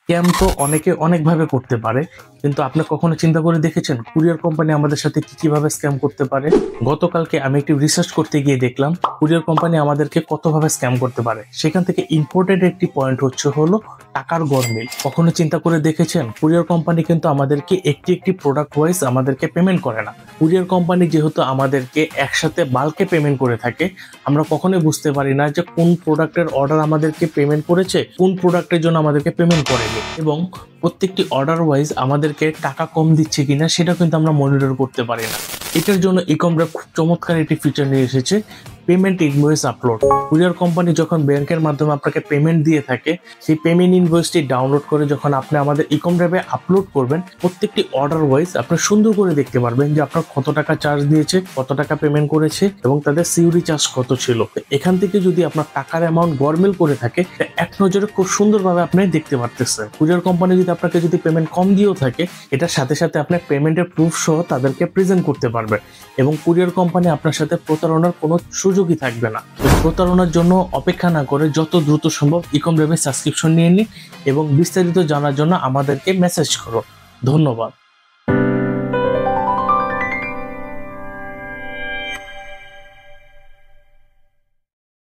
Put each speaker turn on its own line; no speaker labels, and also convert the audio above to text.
Scam তো অনেকে অনেকভাবে করতে পারে, কিন্তু আপনি কখনো চিন্তা করে দেখেছেন কুরিয়ার কোম্পানি আমাদের সাথে কি কিভাবে স্ক্যাম করতে পারে? গতকালকে আমি একটি রিসার্চ করতে গিয়ে দেখলাম কুরিয়ার কোম্পানি আমাদেরকে কতভাবে স্ক্যাম করতে পারে। সেখান থেকে ইম্পর্টেন্ট একটি পয়েন্ট হলো টাকার গরমিল। কখনো চিন্তা করে দেখেছেন কুরিয়ার কোম্পানি কিন্তু আমাদেরকে একটি একটি প্রোডাক্ট ওয়াইজ আমাদেরকে পেমেন্ট করে না। কুরিয়ার কোম্পানি যেহেতু আমাদেরকে একসাথে বাল্কে পেমেন্ট করে থাকে, আমরা কখনোই বুঝতে পারি না যে কোন প্রোডাক্টের অর্ডার আমাদেরকে পেমেন্ট করেছে, কোন প্রোডাক্টের জন্য আমাদেরকে পেমেন্ট করেনি, এবং প্রত্যেকটি অর্ডার ওয়াইজ আমাদেরকে টাকা কম দিচ্ছে কিনা সেটা কিন্তু আমরা মনিটর করতে পারি না। এটার জন্য ইকমরা খুব চমৎকার একটি ফিচার নিয়ে এসেছে, payment invoice upload. Courier company যখন ব্যাংকের মাধ্যমে আপনাকে পেমেন্ট দিয়ে থাকে, সেই পেমেন্ট ইনভয়েসটি ডাউনলোড করে যখন আপনি আমাদের ইকম ড্রাইভে আপলোড করবেন, প্রত্যেকটি অর্ডার ওয়াইজ আপনি সুন্দর করে দেখতে পারবেন যে আপনার কত টাকা চার্জ দিয়েছে, কত টাকা পেমেন্ট করেছে এবং তাদের সিউরি চার্জ কত ছিল। এখান থেকে যদি আপনার টাকার অ্যামাউন্ট গরমিল করে থাকে, এক নজরে খুব সুন্দরভাবে আপনি দেখতে পারতেছেন। কুরিয়ার কোম্পানি যদি আপনাকে যদি পেমেন্ট কম দিয়েও থাকে, এটার সাথে সাথে আপনি পেমেন্টের প্রুফ সহ তাদেরকে প্রেজেন্ট করতে পারবেন এবং কুরিয়ার কোম্পানি আপনার সাথে প্রতারণার কোনো সুযোগই থাকবে না। প্রতারণার জন্য অপেক্ষা না করে যত দ্রুত সম্ভব ইকম ড্রাইভে সাবস্ক্রিপশন নিয়ে নিন এবং বিস্তারিত জানার জন্য আমাদেরকে মেসেজ করো। ধন্যবাদ।